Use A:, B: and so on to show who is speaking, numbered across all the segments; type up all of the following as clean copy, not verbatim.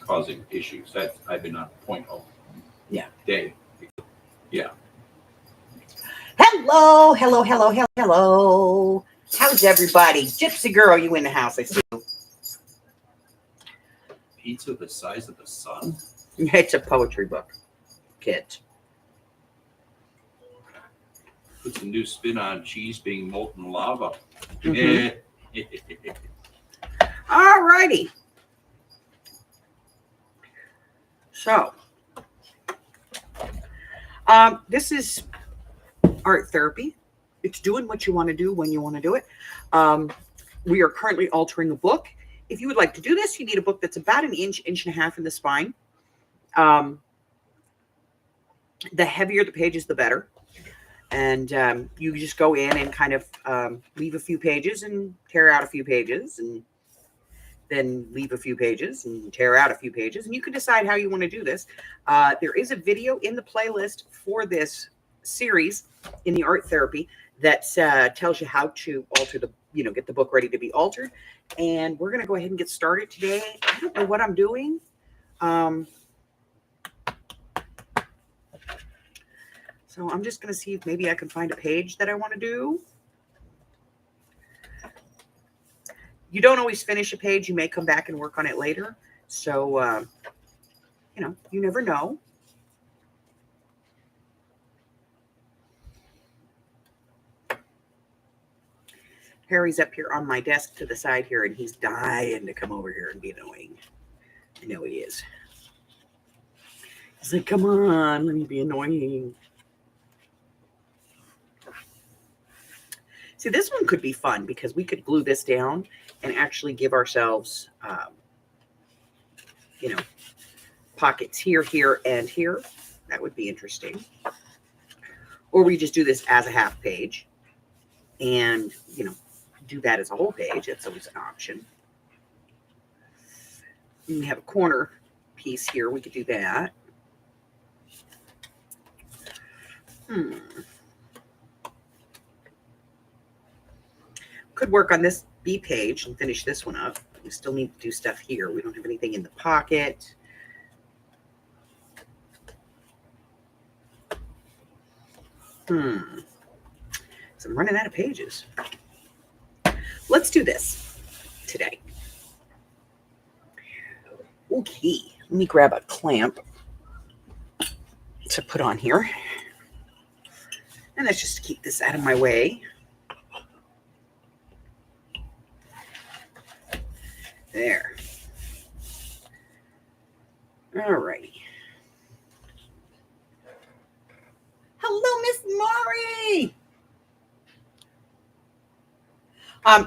A: causing issues. That I've been on point all day. Yeah.
B: Hello, hello, hello, hello, hello. How's everybody? Gypsy girl, you in the house, I see you.
A: Pizza the size of the sun.
B: It's a poetry book, kids.
A: Puts a new spin on cheese being molten lava.
B: Mhm. All righty. So, this is art therapy. It's doing what you want to do when you want to do it. We are currently altering a book. If you would like to do this, you need a book that's about an inch, inch and a half in the spine. The heavier the pages, the better. And you just go in and kind of leave a few pages and tear out a few pages, and then leave a few pages and tear out a few pages. And you can decide how you want to do this. There is a video in the playlist for this series in the art therapy that tells you how to alter the, get the book ready to be altered. And we're going to go ahead and get started today. I don't know what I'm doing. So I'm just going to see if maybe I can find a page that I want to do. You don't always finish a page. You may come back and work on it later. So, you never know. Harry's up here on my desk to the side here, and he's dying to come over here and be annoying. I know he is. He's like, come on, let me be annoying. See, this one could be fun because we could glue this down and actually give ourselves, pockets here, here, and here. That would be interesting. Or we just do this as a half page and, do that as a whole page. That's always an option. And we have a corner piece here. We could do that. Could work on this B page and finish this one up. We still need to do stuff here. We don't have anything in the pocket. So I'm running out of pages. Let's do this today. Okay, let me grab a clamp to put on here. And that's just to keep this out of my way. There. All righty. Hello, Miss Maury.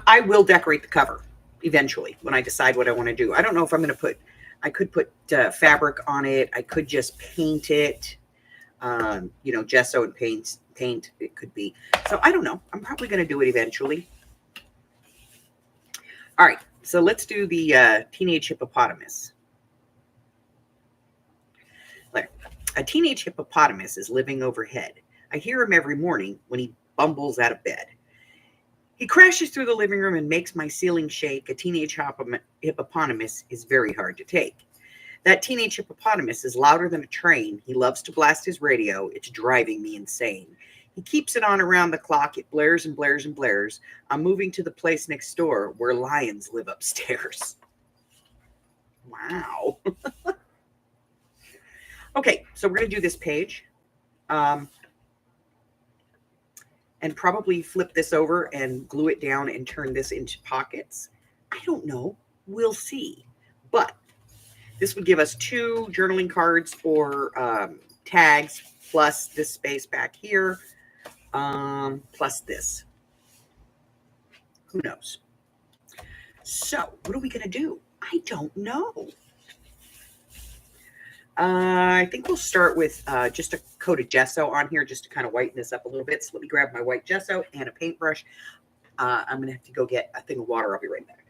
B: I will decorate the cover eventually when I decide what I want to do. I don't know if I'm going to put, I could put fabric on it. I could just paint it, gesso and paint it could be. So I don't know. I'm probably going to do it eventually. All right. So let's do the teenage hippopotamus. A teenage hippopotamus is living overhead. I hear him every morning when he bumbles out of bed. He crashes through the living room and makes my ceiling shake. A teenage hippopotamus is very hard to take. That teenage hippopotamus is louder than a train. He loves to blast his radio. It's driving me insane. He keeps it on around the clock. It blares and blares and blares. I'm moving to the place next door where lions live upstairs. Wow. Okay, so we're going to do this page. And probably flip this over and glue it down and turn this into pockets. I don't know. We'll see. But this would give us 2 journaling cards or tags, plus this space back here, plus this. Who knows? So what are we going to do? I don't know. I think we'll start with just a coat of gesso on here just to kind of whiten this up a little bit. So let me grab my white gesso and a paintbrush. I'm going to have to go get a thing of water. I'll be right back.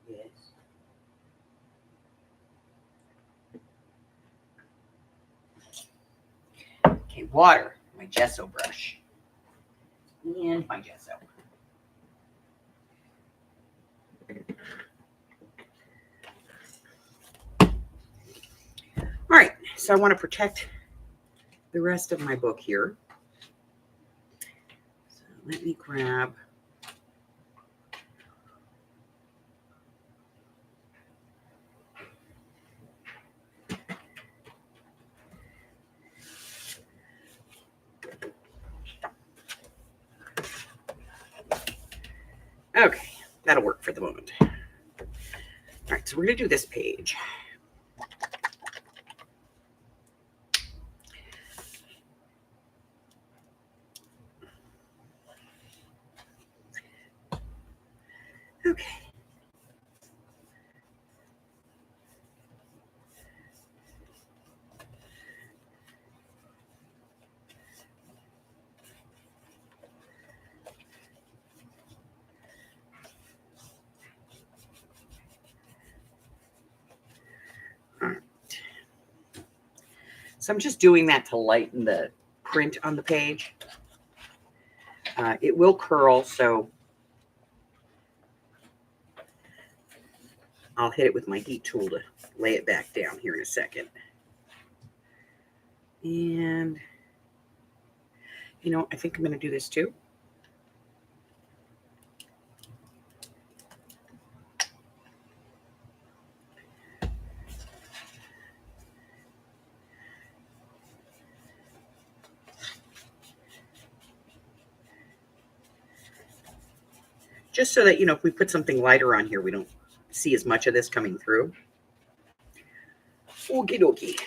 B: Yes. water, my gesso brush, and my gesso. All right, so I want to protect the rest of my book here. So let me grab okay, that'll work for the moment. All right, so we're going to do this page. Okay. All right. So I'm just doing that to lighten the print on the page. It will curl, so I'll hit it with my heat tool to lay it back down here in a second. And, you know, I think I'm going to do this too. Just so that, you know, if we put something lighter on here, we don't see as much of this coming through. Okie dokie.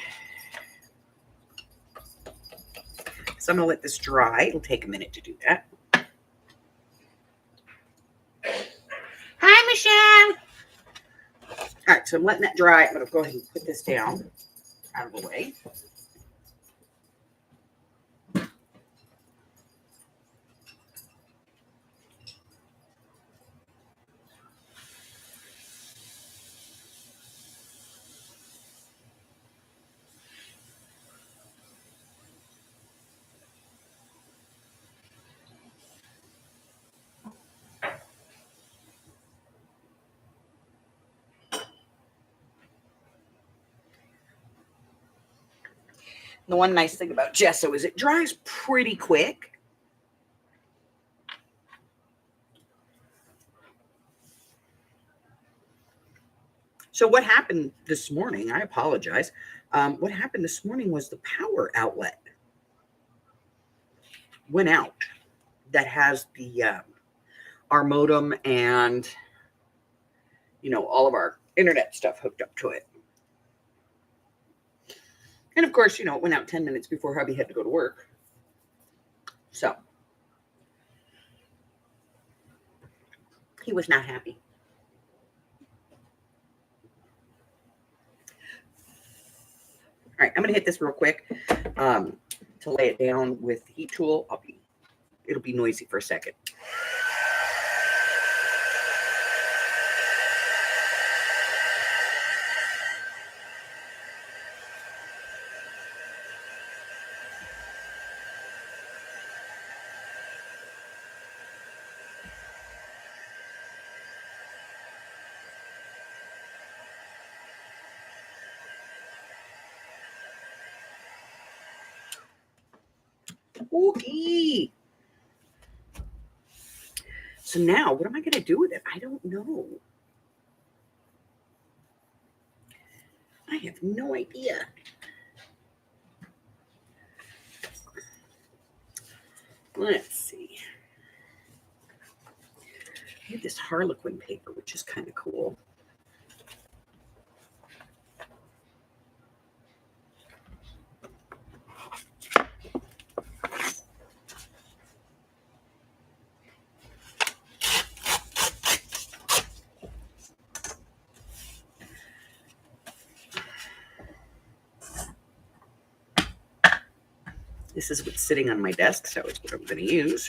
B: So I'm going to let this dry. It'll take a minute to do that. Hi, Michelle. All right, so I'm letting that dry. I'm going to go ahead and put this down out of the way. The one nice thing about gesso is it dries pretty quick. So what happened this morning, I apologize. What happened this morning was the power outlet went out that has the our modem and, you know, all of our internet stuff hooked up to it. And of course, you know, it went out 10 minutes before hubby had to go to work. So he was not happy. All right, I'm going to hit this real quick to lay it down with the heat tool. It'll be noisy for a second. Okay. So now, what am I going to do with it? I don't know. I have no idea. Let's see. I have this Harlequin paper, which is kind of cool. This is what's sitting on my desk, so it's what I'm going to use.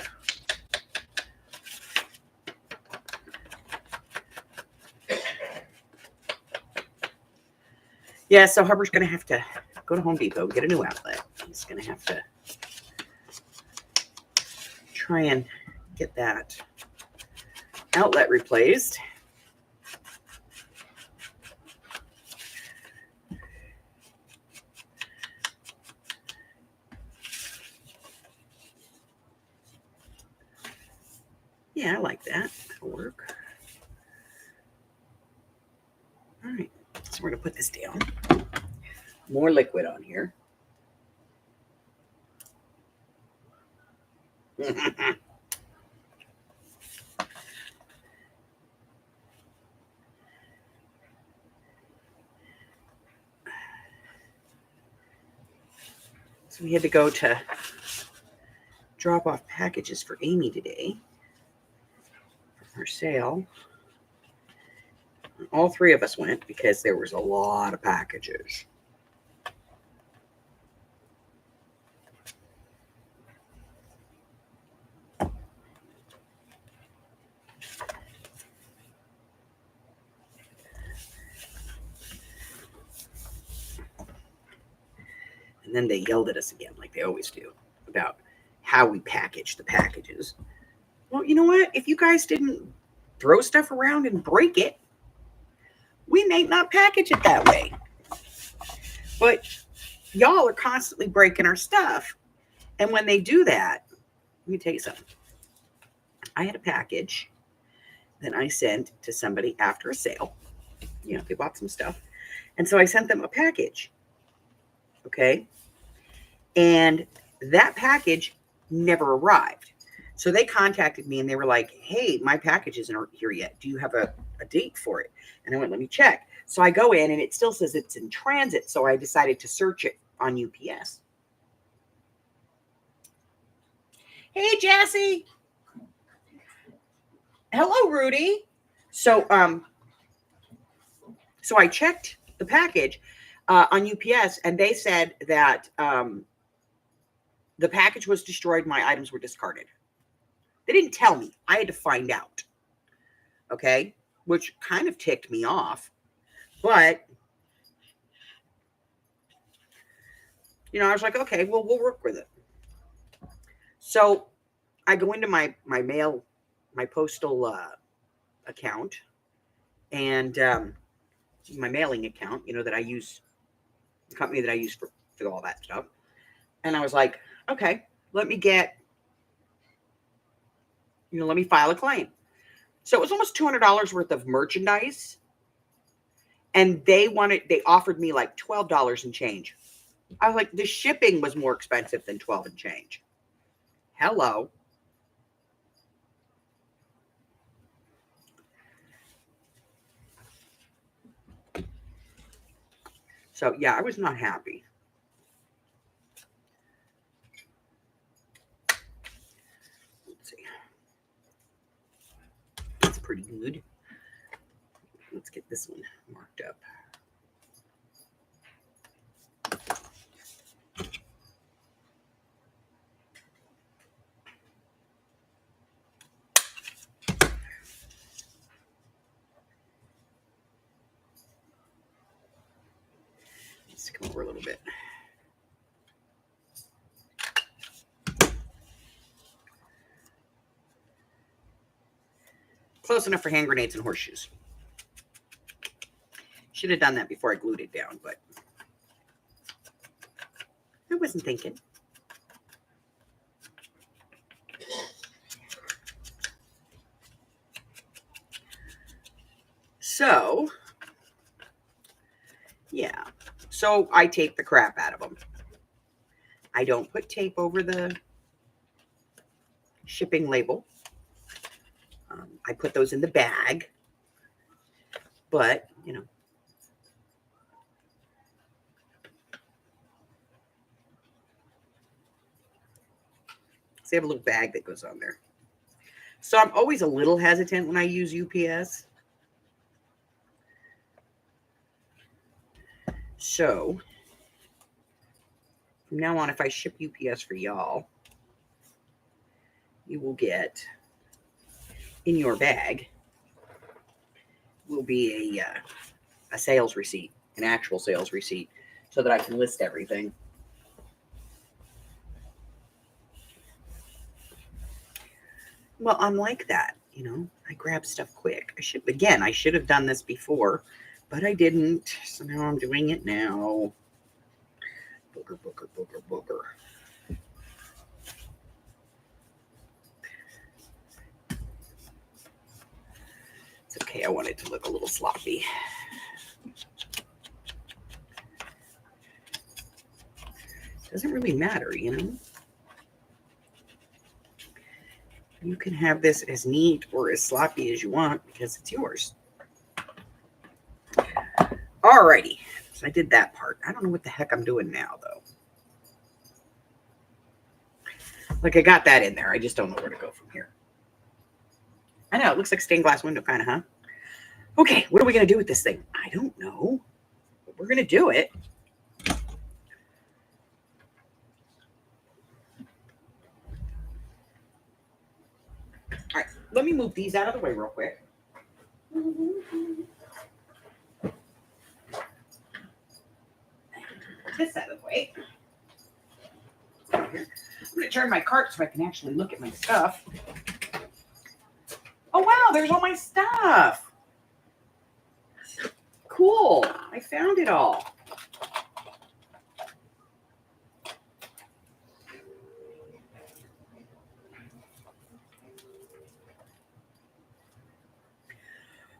B: Yeah, so Hubbard's going to have to go to Home Depot, get a new outlet. He's going to have to try and get that outlet replaced. Yeah, I like that. That'll work. All right, so we're going to put this down. More liquid on here. So we had to go to drop off packages for Amy today for her sale. All three of us went because there was a lot of packages. And then they yelled at us again, like they always do, about how we package the packages. Well, you know what? If you guys didn't throw stuff around and break it, we may not package it that way. But y'all are constantly breaking our stuff. And when they do that, let me tell you something. I had a package that I sent to somebody after a sale. You know, they bought some stuff. And so I sent them a package. Okay. And that package never arrived. So they contacted me and they were like, hey, my package isn't here yet. Do you have a date for it? And I went, let me check. So I go in and it still says it's in transit. So I decided to search it on UPS. Hey, Jassy. Hello, Rudy. So I checked the package on UPS and they said that the package was destroyed. My items were discarded. They didn't tell me. I had to find out. Okay. Which kind of ticked me off. But, you know, I was like, okay, well, we'll work with it. So I go into my mail, my postal account and my mailing account, you know, that I use, the company that I use for all that stuff. And I was like, okay, let me file a claim. So it was almost $200 worth of merchandise. And they offered me like $12 and change. I was like, the shipping was more expensive than 12 and change. Hello. So yeah, I was not happy. Let's see. That's pretty good. Let's get this one marked up. Let's come over a little bit. Close enough for hand grenades and horseshoes. Should have done that before I glued it down, but I wasn't thinking. So, yeah. So I tape the crap out of them. I don't put tape over the shipping label. I put those in the bag. But, you know. So they have a little bag that goes on there. So I'm always a little hesitant when I use UPS. So from now on, if I ship UPS for y'all, you will get in your bag will be a sales receipt an actual sales receipt so that I can list everything. Well, I'm like that, you know, I grab stuff quick. I should have done this before, but I didn't. So now I'm doing it now. Booger, booger, booger, booger. It's okay. I want it to look a little sloppy. Doesn't really matter, you know. You can have this as neat or as sloppy as you want because it's yours. Alrighty. So I did that part. I don't know what the heck I'm doing now, though. Like, I got that in there. I just don't know where to go from here. I know. It looks like stained glass window kind of, huh? Okay. What are we going to do with this thing? I don't know. But we're going to do it. All right. Let me move these out of the way real quick. This out of the way. I'm going to turn my cart so I can actually look at my stuff. Oh, wow. There's all my stuff. Cool. I found it all.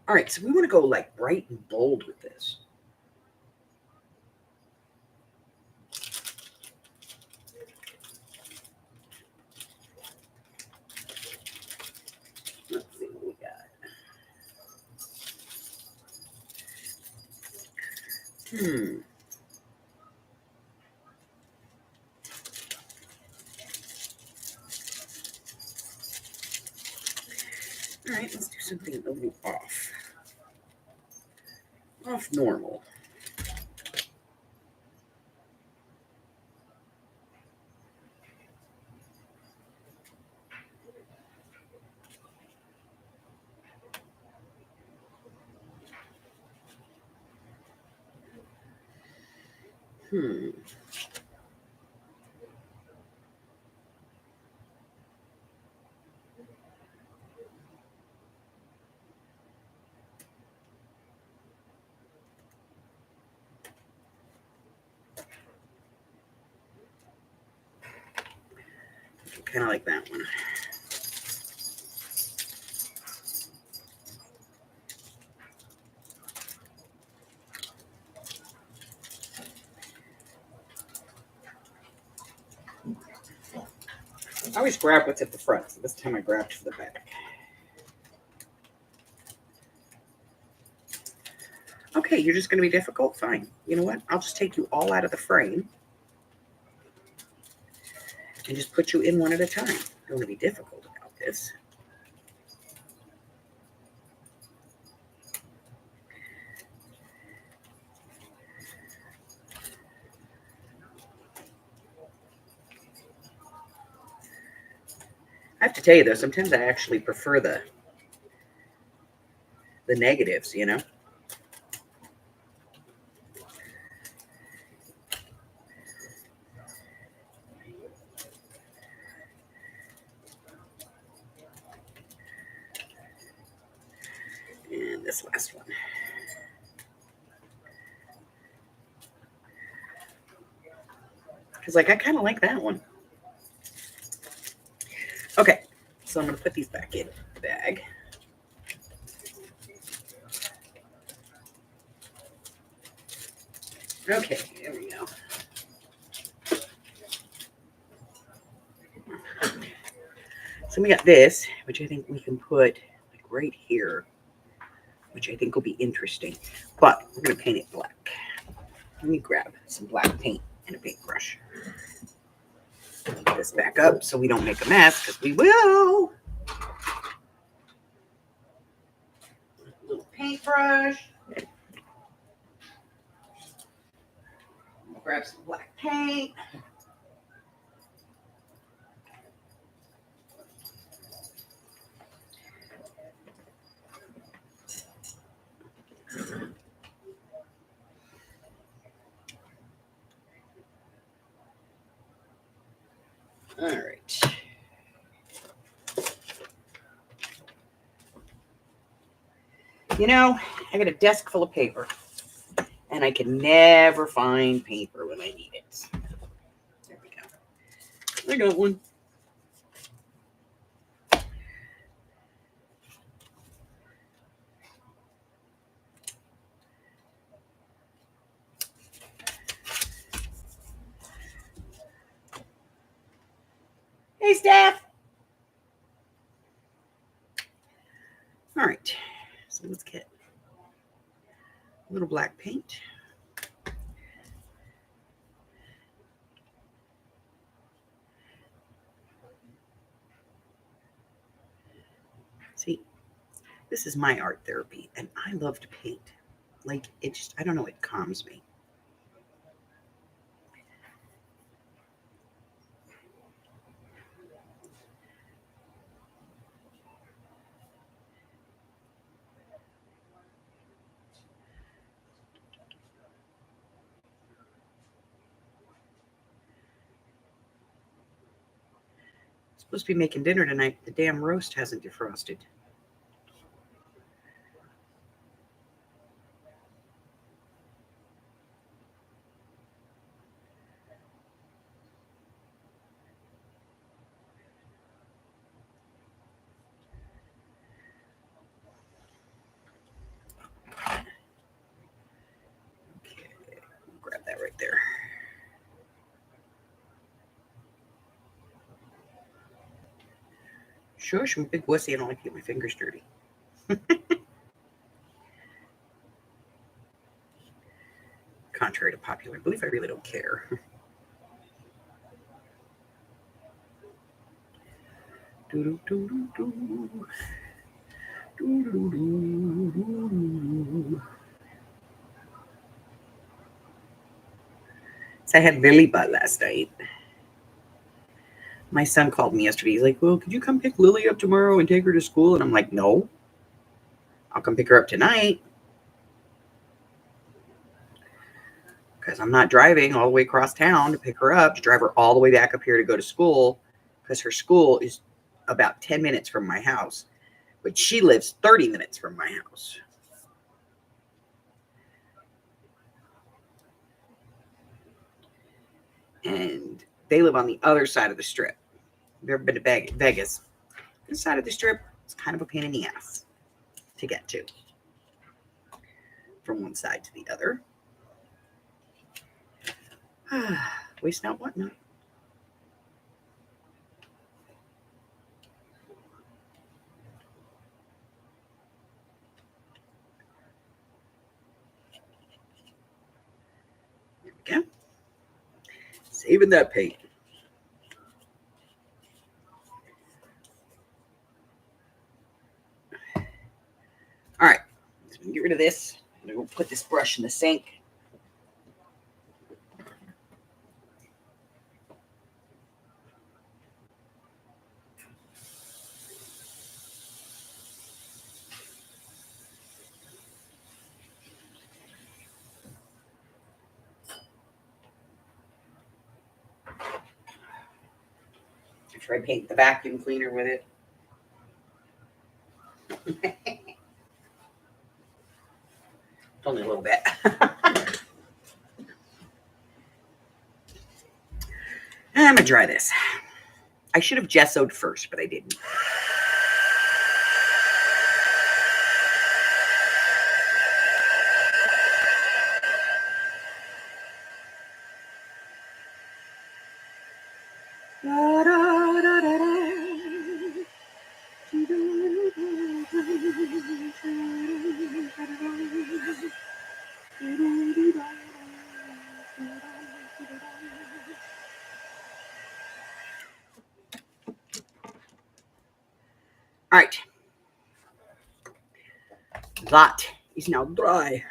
B: All right. So we want to go like bright and bold with this. Let's see what we got. All right, let's do something a little off normal. Kind of like that one. I always grab what's at the front, so this time I grabbed for the back. Okay, you're just going to be difficult? Fine. You know what? I'll just take you all out of the frame and just put you in one at a time. Don't want to be difficult about this. I have to tell you, though, sometimes I actually prefer the negatives, you know? And this last one. Because, like, I kind of like that one. Okay, so I'm going to put these back in the bag. Okay, there we go. So we got this, which I think we can put like right here, which I think will be interesting. But we're going to paint it black. Let me grab some black paint and a paintbrush. Put this back up so we don't make a mess, because we will. Little paintbrush. Grab some black paint. All right. You know, I got a desk full of paper, and I can never find paper when I need it. There we go. I got one. Hey, staff. All right. So let's get a little black paint. See, this is my art therapy, and I love to paint. Like, it just, I don't know, it calms me. Supposed to be making dinner tonight. The damn roast hasn't defrosted. Okay, grab that right there. Shush, I'm a big wussy. I don't like to get my fingers dirty. Contrary to popular belief, I really don't care. So I had Lily Butt last night. My son called me yesterday. He's like, well, could you come pick Lily up tomorrow and take her to school? And I'm like, no. I'll come pick her up tonight. Because I'm not driving all the way across town to pick her up, to drive her all the way back up here to go to school. Because her school is about 10 minutes from my house. But she lives 30 minutes from my house. And they live on the other side of the strip. You've ever been to Vegas? This side of the strip is kind of a pain in the ass to get to. From one side to the other. Waste not, want not. There we go. Saving that paint. All right, so we can get rid of this. I'm gonna go put this brush in the sink. Try paint the vacuum cleaner with it. Only a little bit. I'm gonna dry this. I should have gessoed first, but I didn't. All right. That is now dry.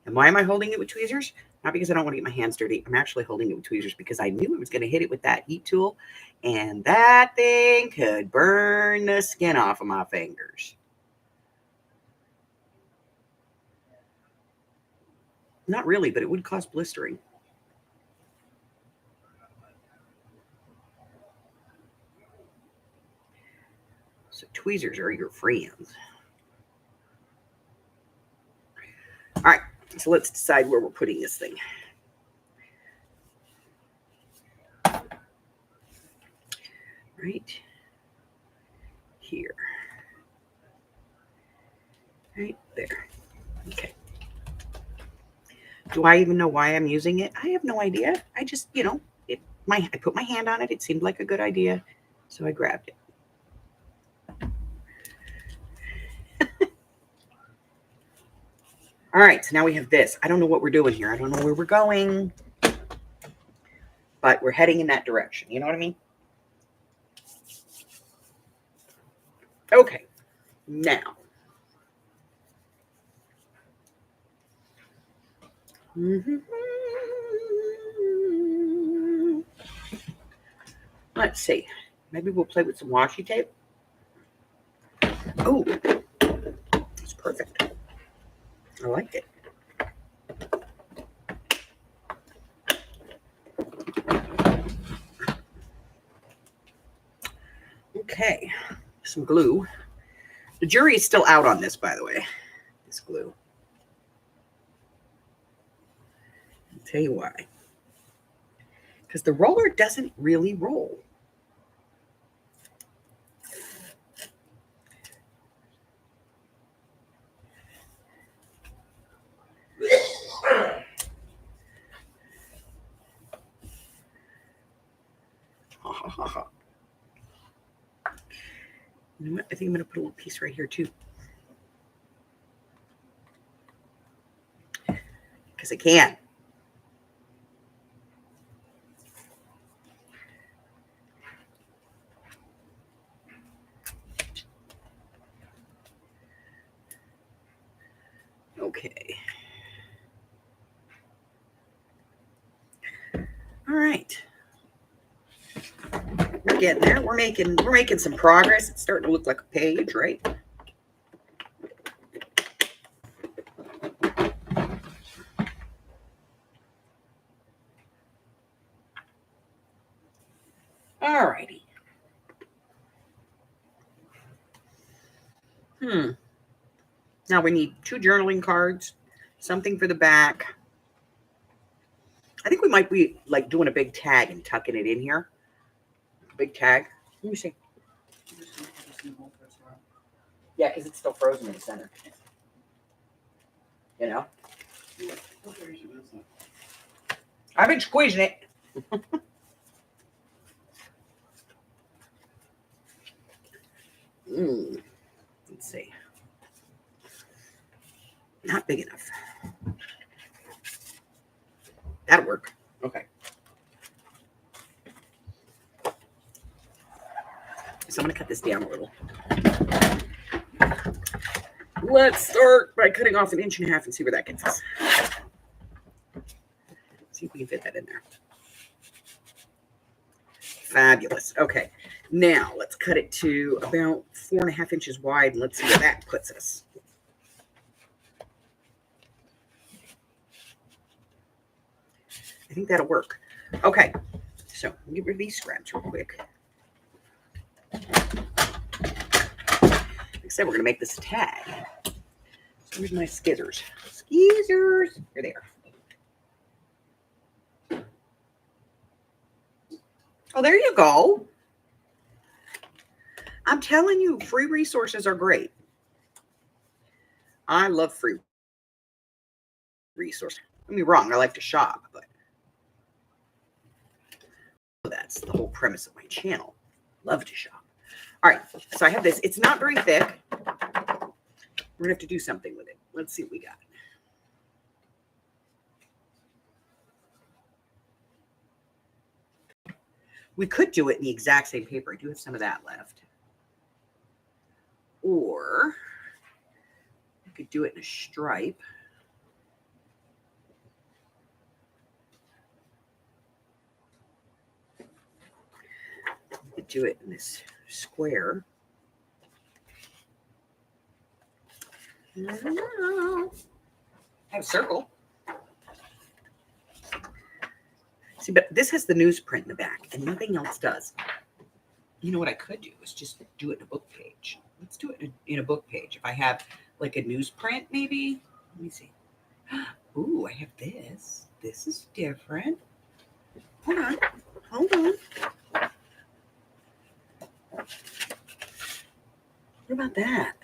B: And why am I holding it with tweezers? Not because I don't want to get my hands dirty. I'm actually holding it with tweezers because I knew I was going to hit it with that heat tool. And that thing could burn the skin off of my fingers. Not really, but it would cause blistering. So tweezers are your friends. All right, so let's decide where we're putting this thing. Right here. Right there. Okay. Do I even know why I'm using it? I have no idea. I just, I put my hand on it. It seemed like a good idea, so I grabbed it. All right, so now we have this. I don't know what we're doing here. I don't know where we're going, but we're heading in that direction. You know what I mean? Okay, now. Let's see. Maybe we'll play with some washi tape. Oh, it's perfect. I like it. Okay, some glue. The jury is still out on this, by the way. This glue. I'll tell you why. Because the roller doesn't really roll. You know what? I think I'm going to put a little piece right here too. Because I can. Okay. All right. We're getting there. We're making some progress. It's starting to look like a page, right? All righty. Now we need 2 journaling cards, something for the back. I think we might be like doing a big tag and tucking it in here. Big tag. Let me see. Yeah, because it's still frozen in the center. You know? I've been squeezing it. Let's see. Not big enough. That'll work. Okay. So I'm going to cut this down a little. Let's start by cutting off 1.5 inches and see where that gets us. See if we can fit that in there. Fabulous. Okay. Now let's cut it to about 4.5 inches wide and let's see where that puts us. I think that'll work. Okay. So get rid of these scraps real quick. Like I said, we're going to make this a tag. So here's my skizzers. Skizzers. Here they are. Oh, there you go. I'm telling you, free resources are great. I love free resources. Don't get me wrong, I like to shop, but that's the whole premise of my channel. Love to shop. All right, so I have this. It's not very thick. We're going to have to do something with it. Let's see what we got. We could do it in the exact same paper. I do have some of that left. Or we could do it in a stripe. We could do it in this square. I have a circle. See, but this has the newsprint in the back and nothing else does. You know what I could do is just do it in a book page. Let's do it in a book page. If I have like a newsprint, maybe. Let me see. Ooh, I have this. This is different. Hold on. Hold on. What about that?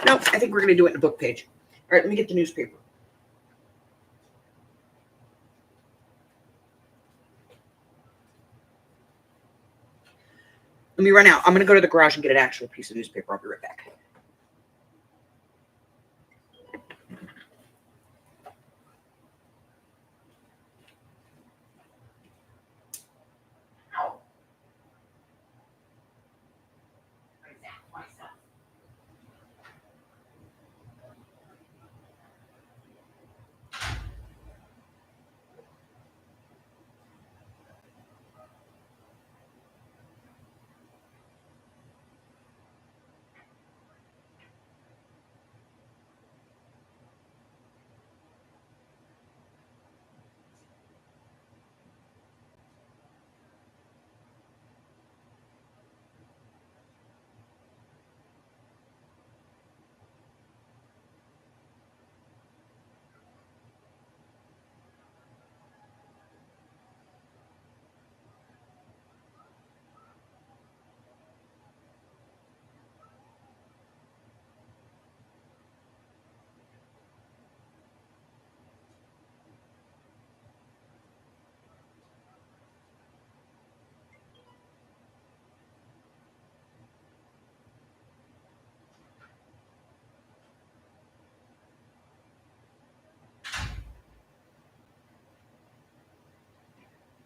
B: Nope, I think we're going to do it in a book page. All right, let me get the newspaper. Let me run out. I'm going to go to the garage and get an actual piece of newspaper. I'll be right back.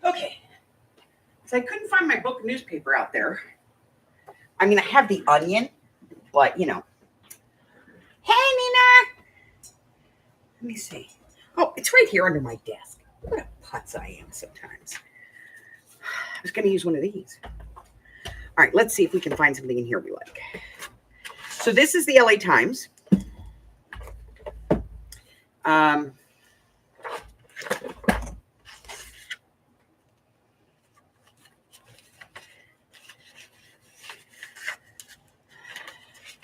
B: Okay. So I couldn't find my book newspaper out there. I mean, I have the Onion, but you know. Hey, Nina. Let me see. Oh, it's right here under my desk. What a putz I am sometimes. I was going to use one of these. All right, let's see if we can find something in here we like. So this is the LA Times.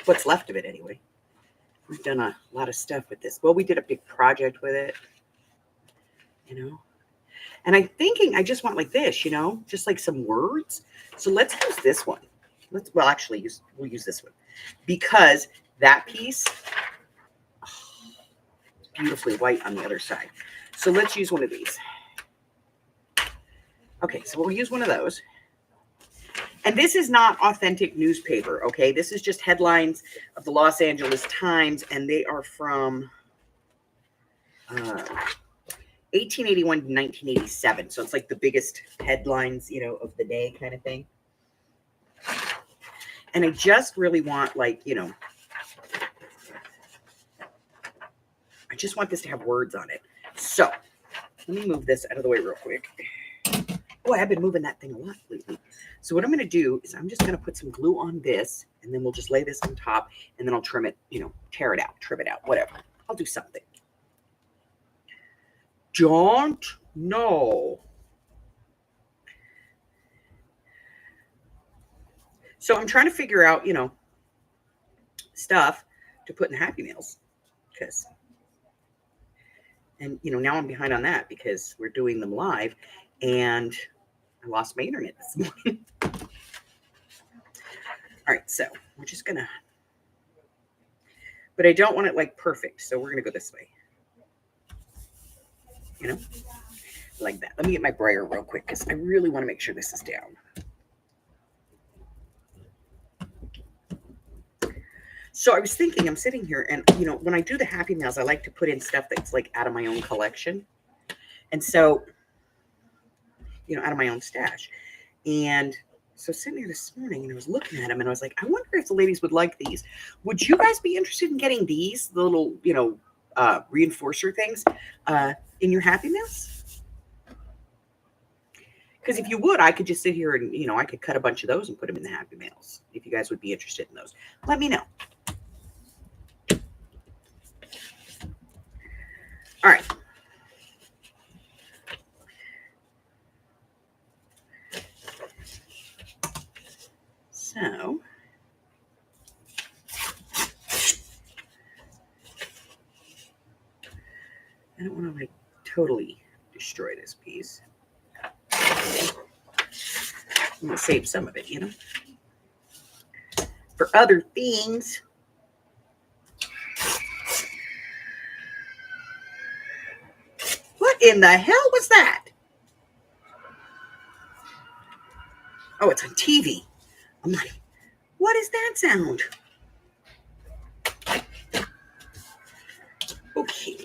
B: What's left of it anyway. We've done a lot of stuff with this. Well, we did a big project with it, you know. And I'm thinking I just want like this, you know, just like some words. So let's use this one. We'll use this one because that piece is beautifully white on the other side. So let's use one of these. Okay, so we'll use one of those. And this is not authentic newspaper, okay? This is just headlines of the Los Angeles Times, and they are from 1881 to 1987. So it's like the biggest headlines, you know, of the day kind of thing. And I just really want, like, you know, I just want this to have words on it. So let me move this out of the way real quick. Boy, I've been moving that thing a lot lately. So what I'm going to do is I'm just going to put some glue on this, and then we'll just lay this on top, and then I'll trim it, you know, tear it out, trim it out, whatever. I'll do something. Don't know. So I'm trying to figure out, you know, stuff to put in Happy Meals, because, and you know, now I'm behind on that because we're doing them live, and I lost my internet this morning. All right, so we're just gonna, but I don't want it like perfect, so we're gonna go this way, you know, like that. Let me get my brayer real quick because I really want to make sure this is down. So I was thinking, I'm sitting here, and you know, when I do the Happy Meals, I like to put in stuff that's like out of my own collection, and so, you know, out of my own stash, and so sitting here this morning, and I was looking at them, and I was like, I wonder if the ladies would like these. Would you guys be interested in getting these, the little, you know, reinforcer things in your Happy Meals? Because if you would, I could just sit here and, you know, I could cut a bunch of those and put them in the Happy Meals. If you guys would be interested in those, let me know. All right. don't want to like totally destroy this piece. I'm going to save some of it, you know, for other things. What in the hell was that? Oh, it's on TV. I'm like, what is that sound? Okay.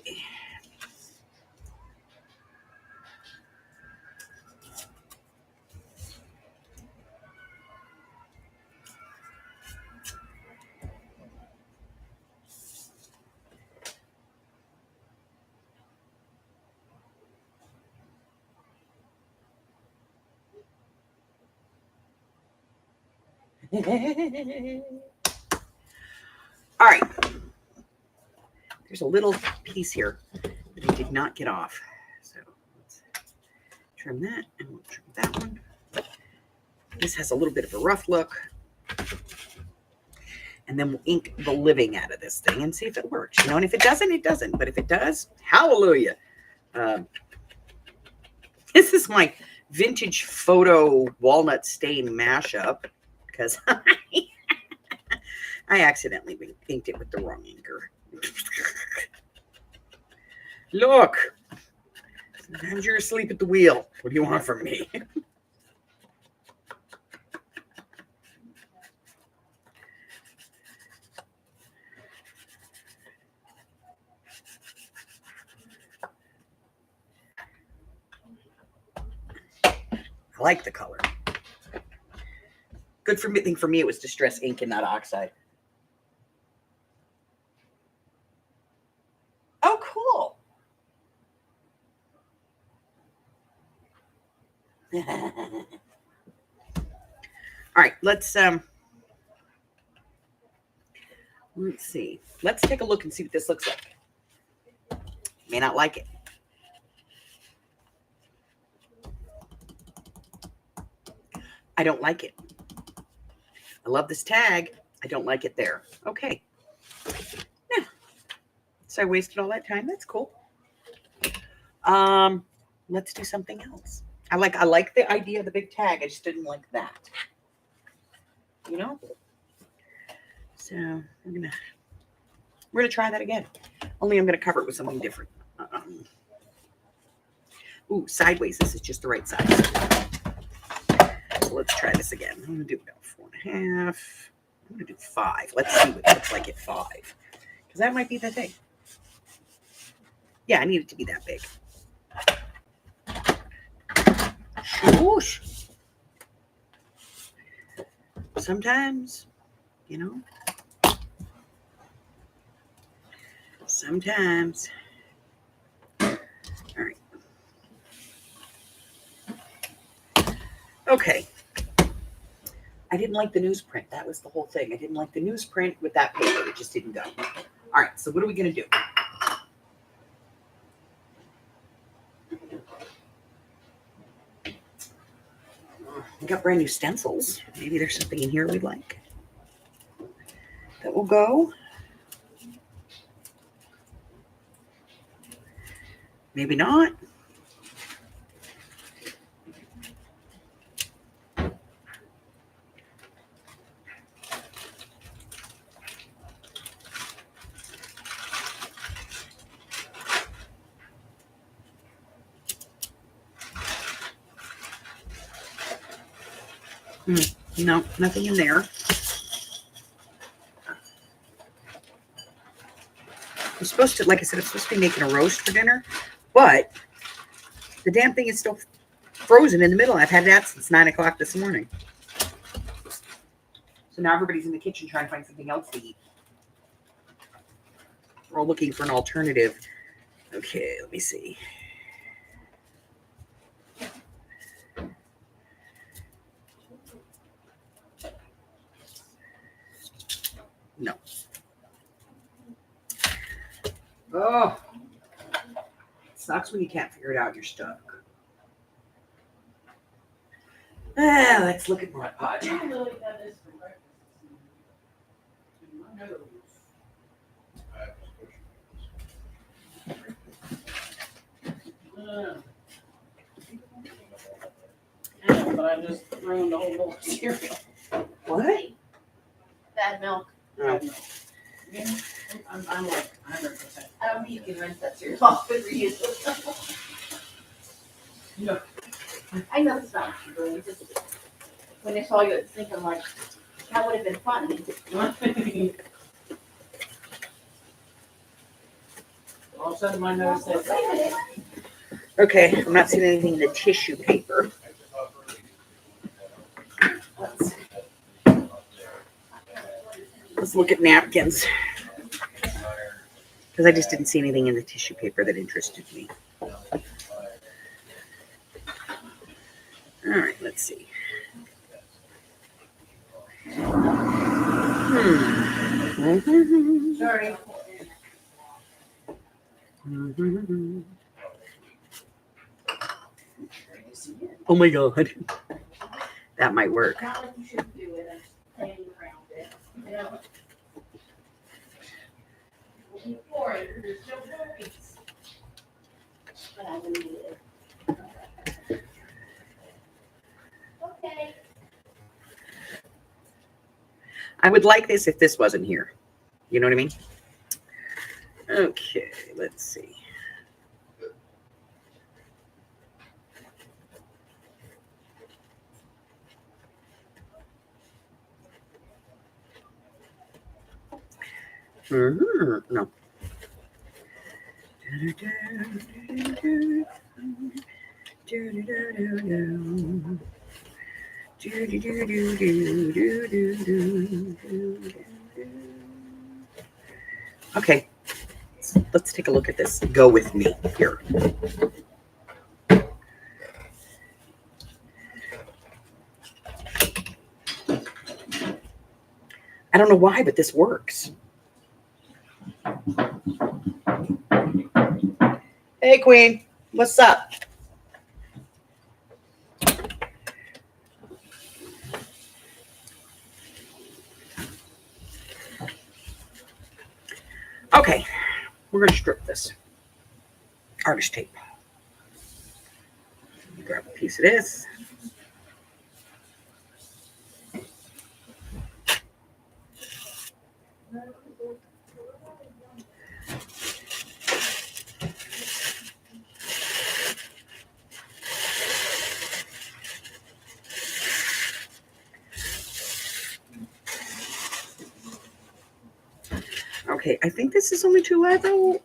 B: All right. There's a little piece here that I did not get off. So let's trim that and we'll trim that one. This has a little bit of a rough look. And then we'll ink the living out of this thing and see if it works. You know, and if it doesn't, it doesn't. But if it does, hallelujah. This is my vintage photo walnut stain mashup because I accidentally inked it with the wrong inker. Look, sometimes you're asleep at the wheel. What do you want from me? I like the color. Good thing for me, it was Distress ink and not oxide. Oh, cool. All right, let's see. Let's take a look and see what this looks like. May not like it. I don't like it. I love this tag. I don't like it there. Okay. Yeah. So I wasted all that time. That's cool. Let's do something else. I like the idea of the big tag. I just didn't like that. You know? So we're gonna try that again. Only I'm gonna cover it with something different. Ooh, sideways. This is just the right size. So let's try this again. I'm gonna do about 4.5. I'm gonna do 5. Let's see what it looks like at 5. Because that might be the thing. Yeah, I need it to be that big. Whoosh. Sometimes, you know, sometimes. All right. Okay. I didn't like the newsprint. That was the whole thing. I didn't like the newsprint with that paper. It just didn't go. All right. So what are we going to do? We got brand new stencils. Maybe there's something in here we'd like. That will go. Maybe not. No, nothing in there. I'm supposed to, like I said, I'm supposed to be making a roast for dinner, but the damn thing is still frozen in the middle. I've had that since 9 o'clock this morning. So now everybody's in the kitchen trying to find something else to eat. We're all looking for an alternative. Okay, let me see. No. Oh, it sucks when you can't figure it out and you're stuck. Let's look at Mod Podge.
C: But I just ruined the whole bowl of cereal.
B: What?
C: Bad milk.
B: Oh.
C: Bad milk. Yeah, I'm like 100%.
D: I don't think you can rinse that cereal off and reuse it.
C: No.
D: I know it's not what you're doing. Just when I saw you at the sink, I'm like, that would have been fun.
C: All of a sudden my nose says,
D: Wait a minute.
B: Okay, I'm not seeing anything in the tissue paper. Let's look at napkins. Because I just didn't see anything in the tissue paper that interested me. All right, let's see.
D: Sorry.
B: Oh my God. That might work.
D: Not like you should do it. I'm just playing around with it. You know? Before it, there's no worries. But I will need it. Okay.
B: I would like this if this wasn't here. You know what I mean? Okay, let's see. No. Okay, let's take a look at this. Go with me here. I don't know why, but this works. Hey, Queen, what's up? Okay, we're going to strip this artist tape. Grab a piece of this. Okay, I think this is only 2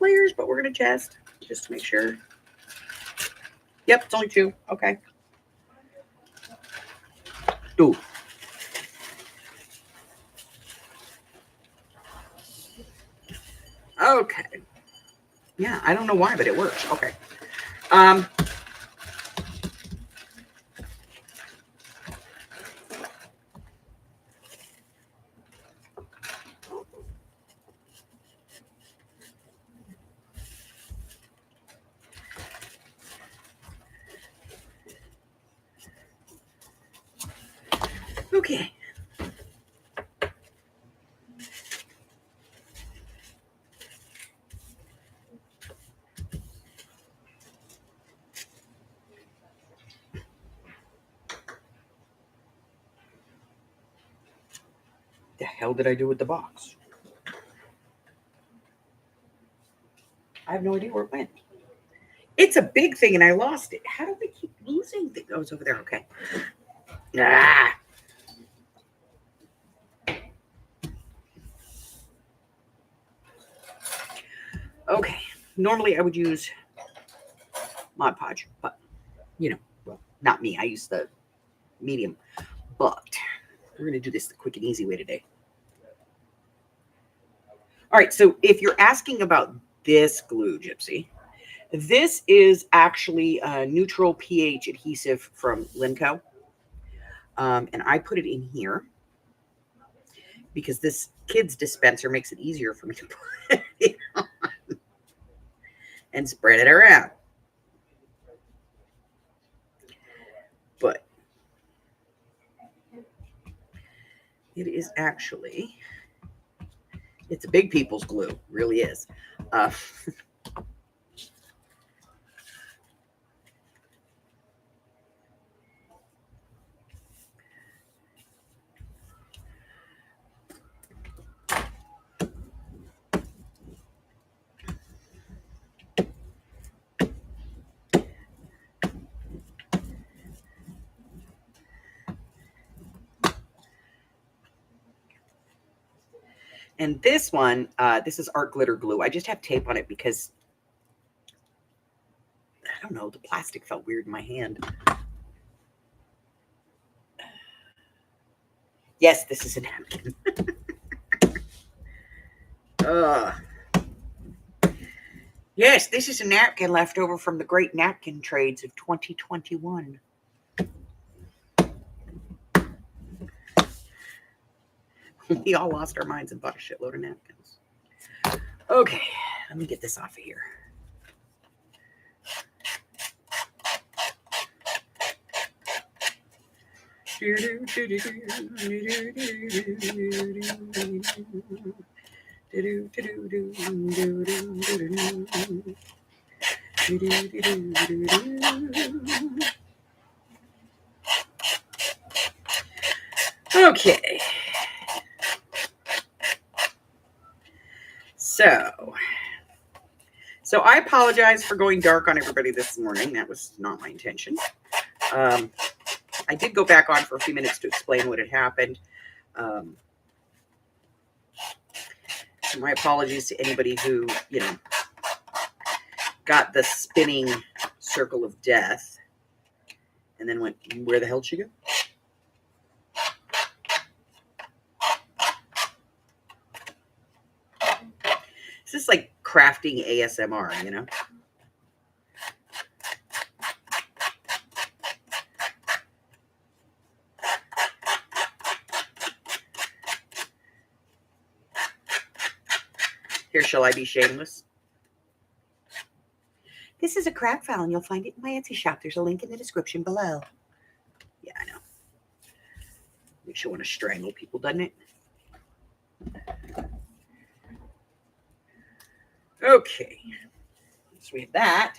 B: layers, but we're going to test just to make sure. Yep, it's only 2. Okay. Ooh. Okay. Yeah, I don't know why, but it works. Okay. Okay. The hell did I do with the box? I have no idea where it went. It's a big thing and I lost it. How do we keep losing things? Oh, it's over there. Okay. Ah. Okay. Normally I would use Mod Podge, but you know, well, not me. I use the medium, but we're going to do this the quick and easy way today. All right. So if you're asking about this glue, Gypsy, this is actually a neutral pH adhesive from Linco. And I put it in here because this kids dispenser makes it easier for me to put it on and spread it around. But it is actually, it's a big people's glue, really is. And this one, this is art glitter glue. I just have tape on it because, I don't know, the plastic felt weird in my hand. Yes, this is a napkin. Yes, this is a napkin left over from the great napkin trades of 2021. We all lost our minds and bought a shitload of napkins. Okay, let me get this off of here. Okay. So I apologize for going dark on everybody this morning. That was not my intention. I did go back on for a few minutes to explain what had happened. So my apologies to anybody who, got the spinning circle of death and then went, where the hell did she go? This is like crafting ASMR, Here, shall I be shameless? This is a craft file, and you'll find it in my Etsy shop. There's a link in the description below. Yeah, I know. Makes you want to strangle people, doesn't it? Okay. So we have that.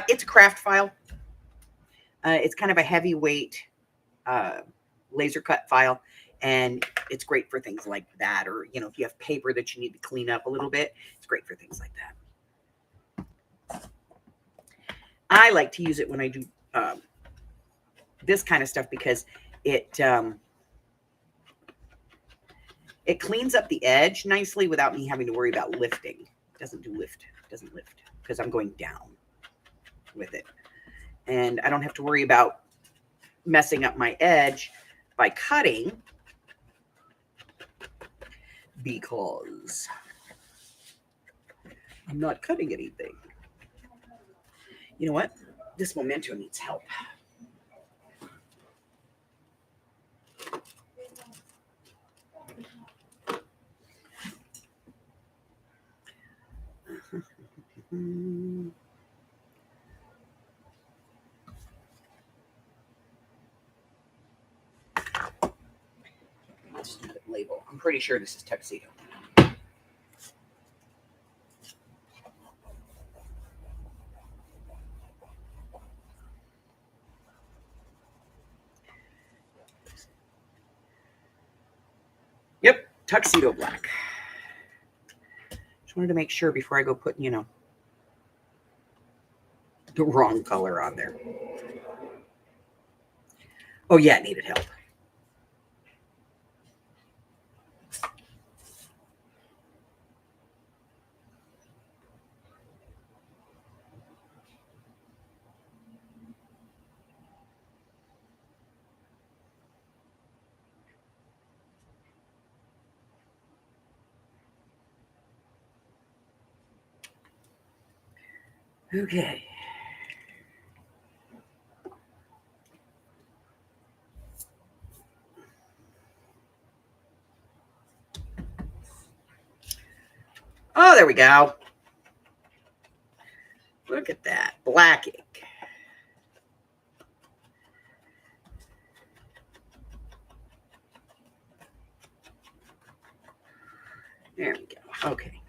B: It's a craft file. It's kind of a heavyweight laser cut file, and it's great for things like that. Or, if you have paper that you need to clean up a little bit, it's great for things like that. I like to use it when I do this kind of stuff because it cleans up the edge nicely without me having to worry about lifting. It doesn't lift because I'm going down with it. And I don't have to worry about messing up my edge by cutting because I'm not cutting anything. You know what? This Memento needs help. Stupid label. I'm pretty sure this is tuxedo. Yep, tuxedo black. Just wanted to make sure before I go putting, the wrong color on there. Oh yeah, it needed help. Okay. Oh, there we go. Look at that. Black ink. There we go. Okay.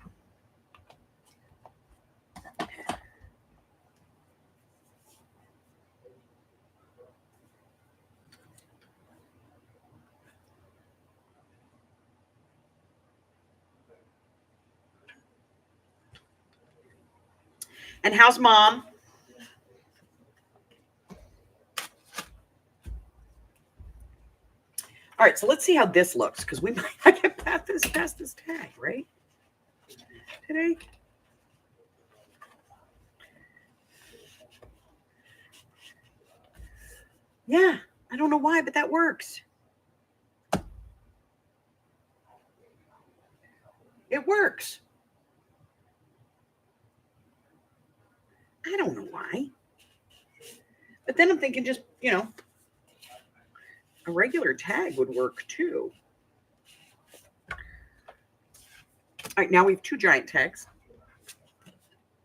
B: And how's mom? All right, so let's see how this looks because we might not get past this tag, right? Today. Yeah, I don't know why, but that works. It works. I don't know why. But then I'm thinking just, a regular tag would work too. All right, now we have 2 giant tags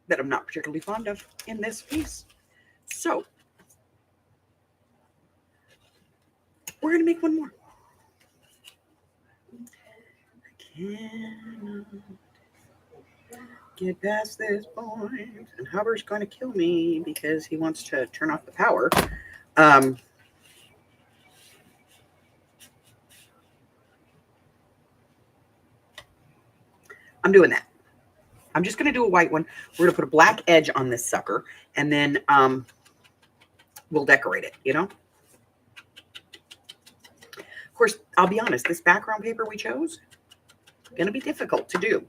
B: that I'm not particularly fond of in this piece. So we're going to make one more. I cannot get past this point. And Hubbard's going to kill me because he wants to turn off the power. I'm doing that. I'm just going to do a white one. We're going to put a black edge on this sucker, and then we'll decorate it, Of course, I'll be honest, this background paper we chose, going to be difficult to do.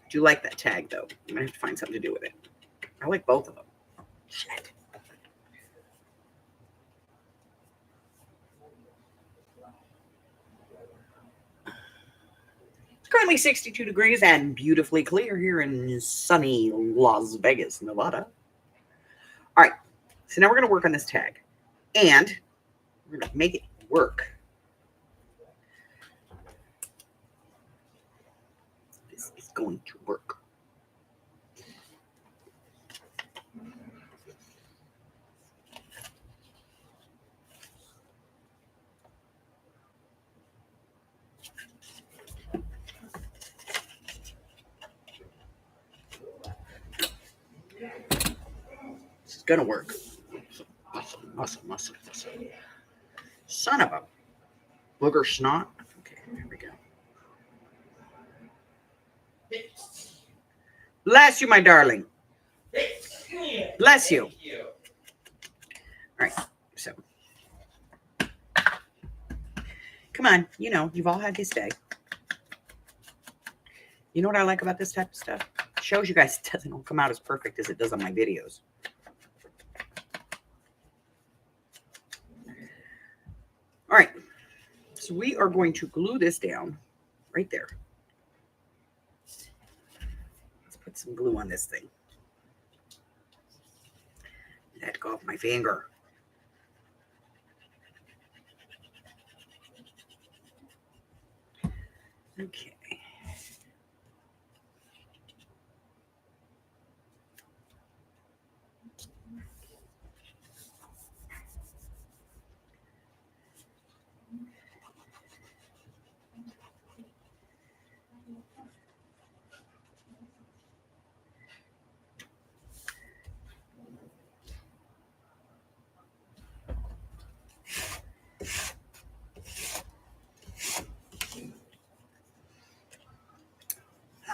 B: Do you like that tag, though? I'm going to have to find something to do with it. I like both of them. Shit. Currently 62 degrees and beautifully clear here in sunny Las Vegas, Nevada. All right, so now we're going to work on this tag, and we're going to make it work. This is going to work. It's gonna work. Awesome. Son of a booger snot. Okay, there we go. Bless you, my darling. Bless you. All right, so come on, you've all had this day. You know what I like about this type of stuff? It shows you guys it doesn't all come out as perfect as it does on my videos. All right, so we are going to glue this down right there. Let's put some glue on this thing. Let go of my finger. Okay.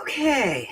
B: Okay.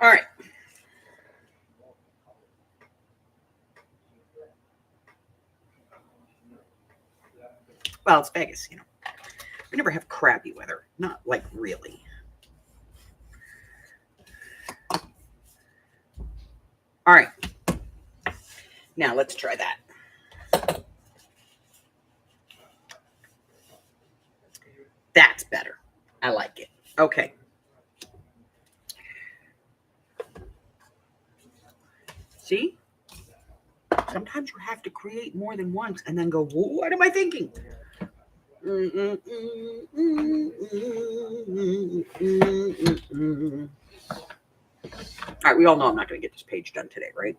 B: All right. Well, it's Vegas, We never have crappy weather. Not like really. All right. Now let's try that. That's better. I like it. Okay. See? Sometimes you have to create more than once and then go, what am I thinking? All right, we all know I'm not going to get this page done today, right?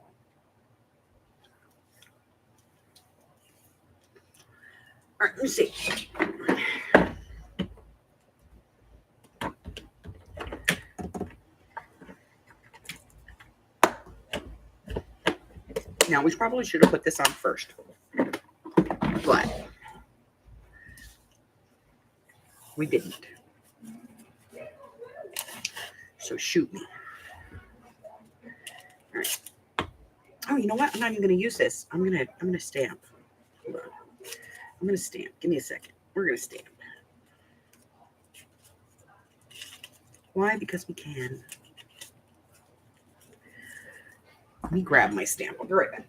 B: All right, let me see. Now, we probably should have put this on first, but we didn't. So shoot me. All right. Oh, you know what? I'm not even going to use this. I'm gonna stamp. Hold on. I'm gonna stamp. Give me a second. We're gonna stamp. Why? Because we can. Let me grab my stamp. I'll be right back.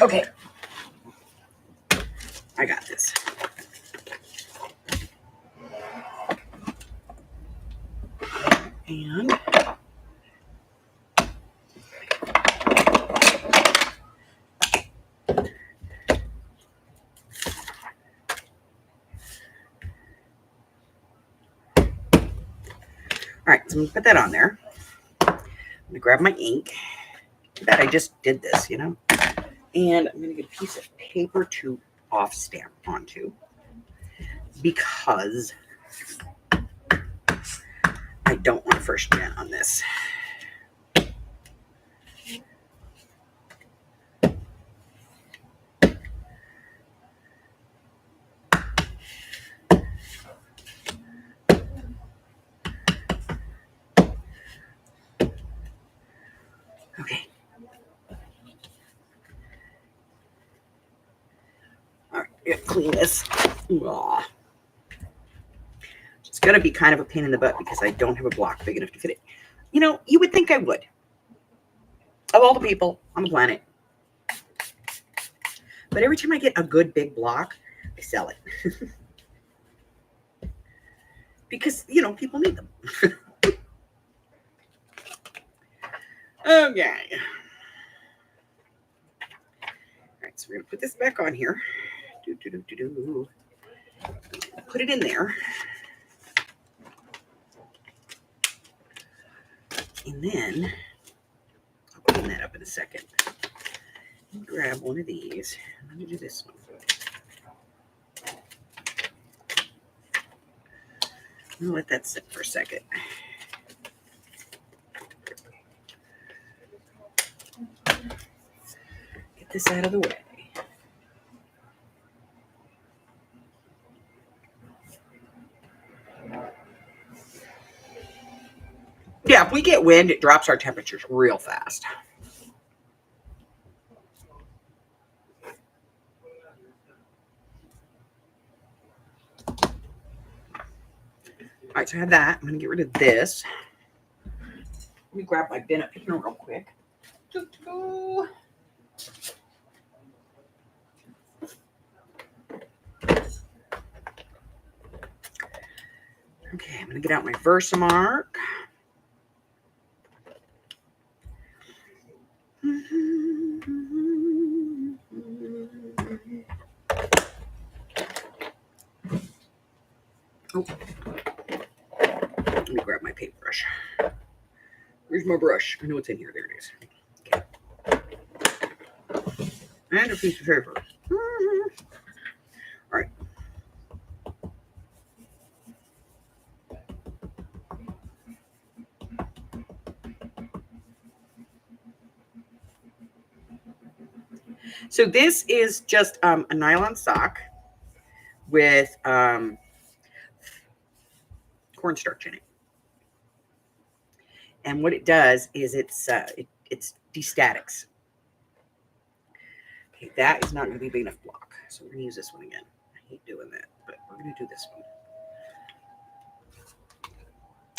B: Okay. I got this. And all right, so I'm gonna put that on there. I'm gonna grab my ink. Too bad I just did this, you know. And I'm gonna get a piece of paper to off stamp onto because I don't want first gen on this. Okay. All right, yeah, clean this. Aw. It's gonna be kind of a pain in the butt because I don't have a block big enough to fit it. You know, you would think I would. Of all the people on the planet. But every time I get a good big block, I sell it. Because, you know, people need them. Okay. All right, so we're going to put this back on here. Put it in there. And then, I'll clean that up in a second. Grab one of these. Let me do this one. I'm going to let that sit for a second. Get this out of the way. Yeah, if we get wind, it drops our temperatures real fast. All right, so I have that. I'm going to get rid of this. Let me grab my bin up here real quick. Okay, I'm going to get out my Versamark. Oh. Let me grab my paintbrush. Where's my brush? I know it's in here. There it is. Okay. And a piece of paper. All right. So this is just a nylon sock with cornstarch in it. And what it does is it's destatics. Okay, that is not going to be big enough block. So we're going to use this one again. I hate doing that, but we're going to do this one.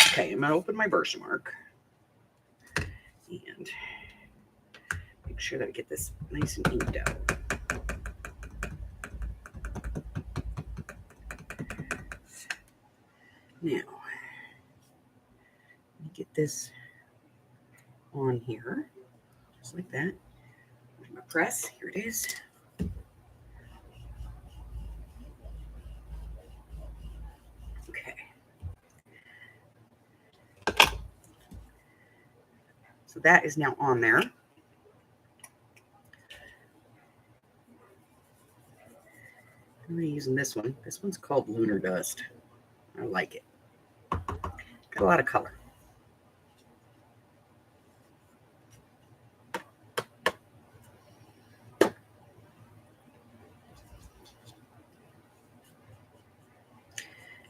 B: Okay, I'm going to open my Versamark and make sure that I get this nice and inked out. Now, let me get this on here, just like that. I'm going to press. Here it is. Okay. So that is now on there. I'm using this one. This one's called Lunar Dust. I like it. Got a lot of color.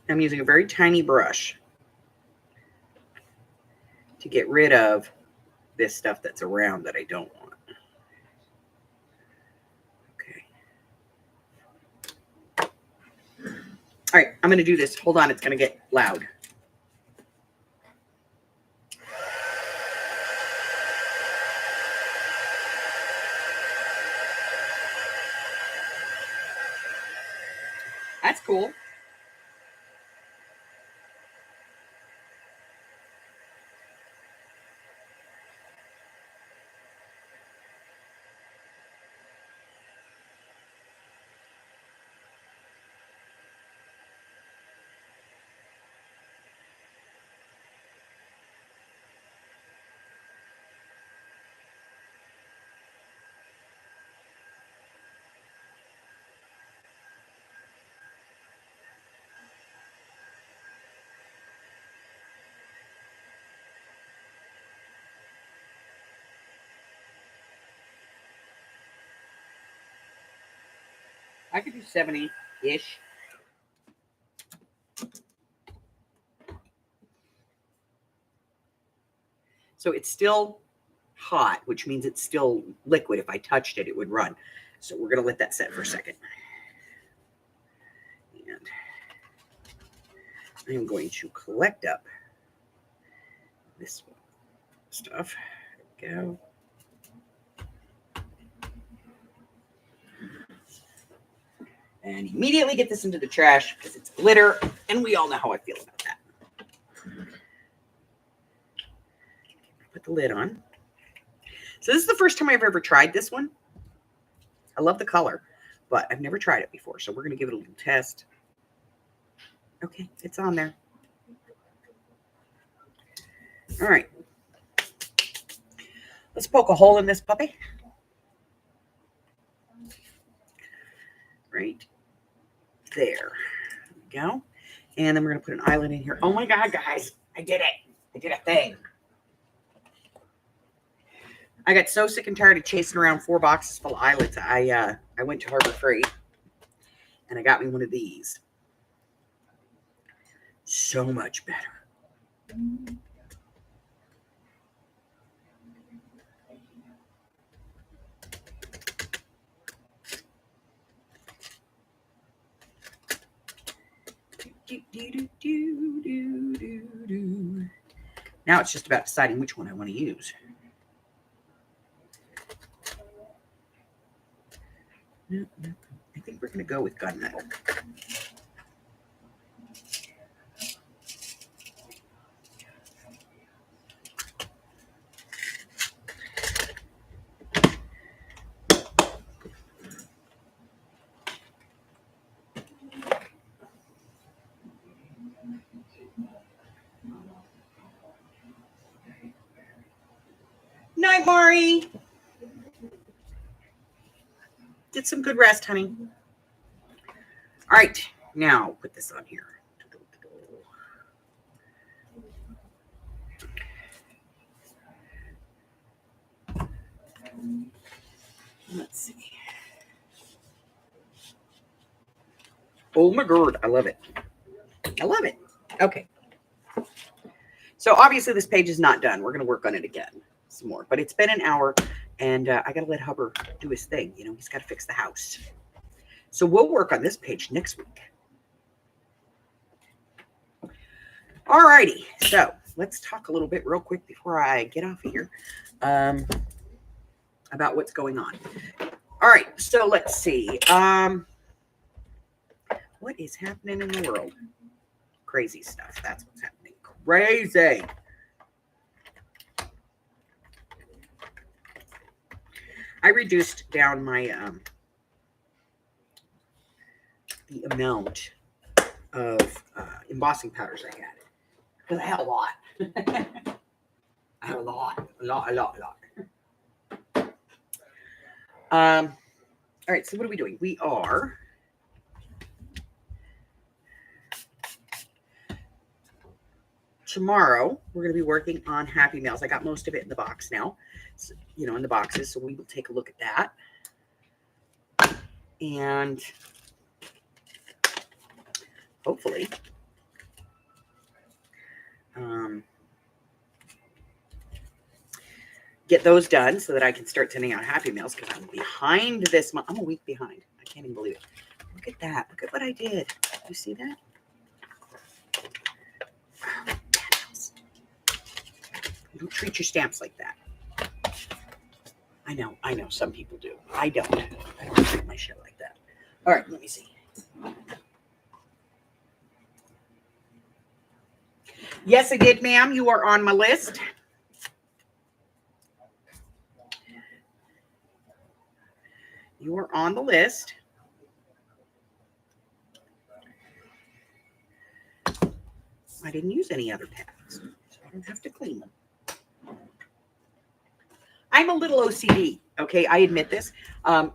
B: I'm using a very tiny brush to get rid of this stuff that's around that I don't want. Okay. All right, I'm going to do this. Hold on, it's going to get loud. That's cool. I could do 70-ish. So it's still hot, which means it's still liquid. If I touched it, it would run. So we're going to let that set for a second. And I'm going to collect up this stuff. There we go. And immediately get this into the trash because it's glitter, and we all know how I feel about that. Put the lid on. So this is the first time I've ever tried this one. I love the color, but I've never tried it before, so we're going to give it a little test. Okay, it's on there. All right. Let's poke a hole in this puppy. Right there. There we go. And then we're going to put an eyelet in here. Oh my God, guys. I did it. I did a thing. I got so sick and tired of chasing around 4 boxes full of eyelets. I went to Harbor Freight and I got me one of these. So much better. Now it's just about deciding which one I want to use. No, I think we're going to go with gunmetal. Night, Mari. Get some good rest, honey. All right, now put this on here. Let's see. Oh my God, I love it. I love it. Okay. So obviously this page is not done. We're going to work on it again some more. But it's been an hour, and I got to let Hubber do his thing. You know, he's got to fix the house. So we'll work on this page next week. All righty. So let's talk a little bit real quick before I get off of here about what's going on. All right. So let's see. What is happening in the world? Crazy stuff. That's what's happening. Crazy. I reduced down my the amount of embossing powders I had because I had a lot. I had a lot. All right. So what are we doing? We are. Tomorrow, we're going to be working on Happy Mails. I got most of it in the box now, so, you know, in the boxes. So we will take a look at that. And hopefully, get those done so that I can start sending out Happy Mails because I'm behind this month. I'm a week behind. I can't even believe it. Look at that. Look at what I did. You see that? Don't treat your stamps like that. I know some people do. I don't treat my shit like that. All right, let me see. Yes, I did, ma'am. You are on my list. You are on the list. I didn't use any other pads, so I don't have to clean them. I'm a little OCD, okay? I admit this. One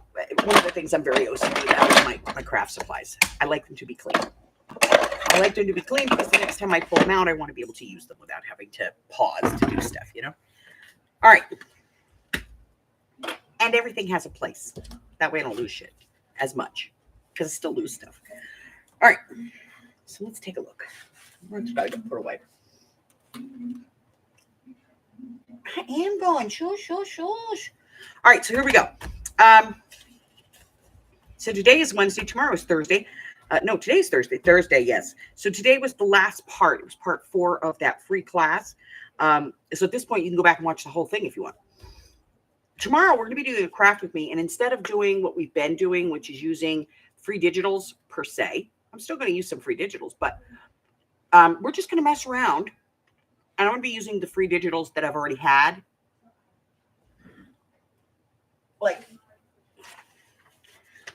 B: of the things I'm very OCD about is my craft supplies. I like them to be clean. I like them to be clean because the next time I pull them out, I want to be able to use them without having to pause to do stuff, you know? All right. And everything has a place. That way I don't lose shit as much because I still lose stuff. All right. So let's take a look. Let's try to put away. I am going. Shush. All right, so here we go. So today is Wednesday. Tomorrow is Thursday. No, today's Thursday. Thursday, yes. So today was the last part. It was part 4 of that free class. So at this point, you can go back and watch the whole thing if you want. Tomorrow, we're going to be doing a craft with me. And instead of doing what we've been doing, which is using free digitals per se, I'm still going to use some free digitals, but we're just going to mess around. And I'm going to be using the free digitals that I've already had. Like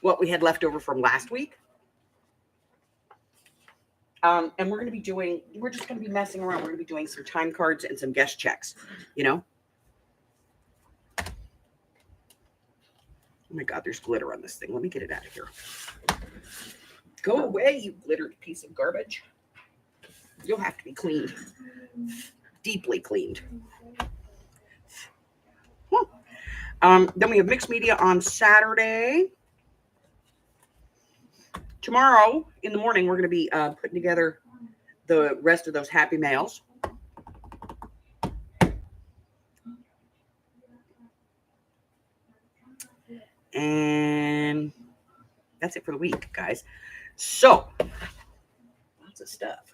B: what we had left over from last week. And we're just going to be messing around. We're going to be doing some time cards and some guest checks, you know? Oh my God, there's glitter on this thing. Let me get it out of here. Go away, you glittered piece of garbage. You'll have to be cleaned. Deeply cleaned. Then we have mixed media on Saturday. Tomorrow in the morning, we're going to be putting together the rest of those Happy Mails. And that's it for the week, guys. So, lots of stuff.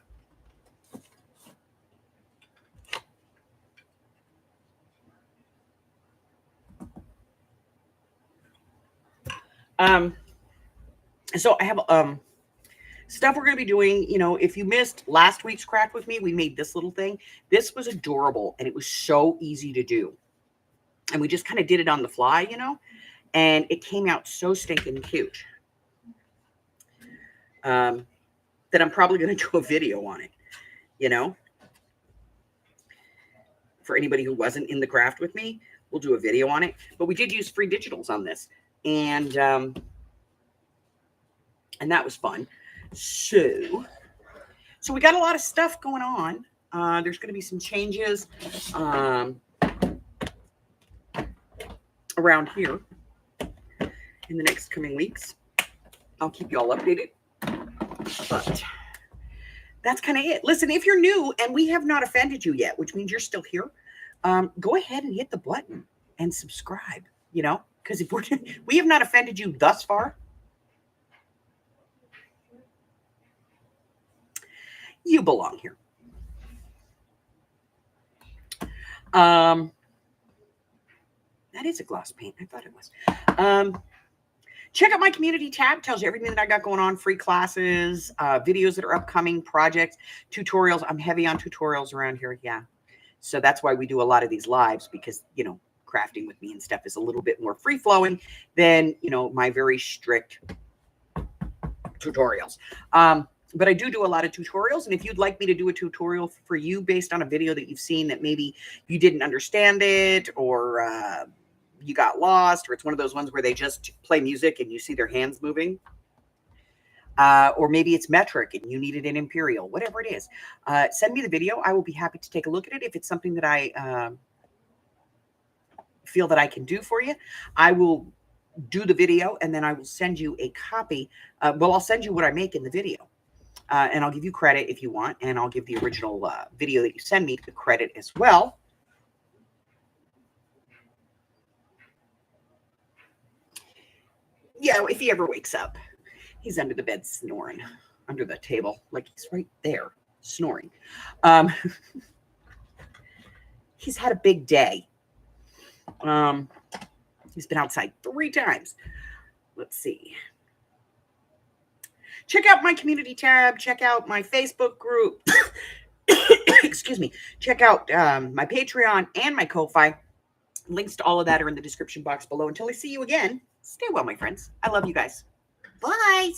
B: So I have stuff we're going to be doing. You know, if you missed last week's craft with me, we made this little thing. This was adorable, and it was so easy to do. And we just kind of did it on the fly, you know, and it came out so stinking cute that I'm probably going to do a video on it, you know. For anybody who wasn't in the craft with me, we'll do a video on it. But we did use free digitals on this, and that was fun. So we got a lot of stuff going on. There's going to be some changes around here. in the next coming weeks. I'll keep you all updated. But that's kind of it. Listen, if you're new and we have not offended you yet, which means you're still here, go ahead and hit the button and subscribe, because if we have not offended you thus far, you belong here. That is a gloss paint. I thought it was. Check out my community tab. Tells you everything that I got going on. Free classes, videos that are upcoming, projects, tutorials. I'm heavy on tutorials around here. Yeah. So that's why we do a lot of these lives, because, crafting with me and stuff is a little bit more free flowing than, my very strict tutorials. But I do a lot of tutorials. And if you'd like me to do a tutorial for you based on a video that you've seen that maybe you didn't understand it, or you got lost, or it's one of those ones where they just play music and you see their hands moving, or maybe it's metric and you needed an imperial, whatever it is, send me the video. I will be happy to take a look at it. If it's something that I feel that I can do for you, I will do the video, and then I will send you a copy. I'll send you what I make in the video. And I'll give you credit if you want, and I'll give the original video that you send me the credit as well. Yeah, if he ever wakes up, he's under the bed snoring, under the table, like he's right there snoring. He's had a big day. He's been outside 3 times. Let's see. Check out my community tab. Check out my Facebook group. Excuse me. Check out my Patreon and my Ko-Fi. Links to all of that are in the description box below. Until I see you again, stay well, my friends. I love you guys. Bye.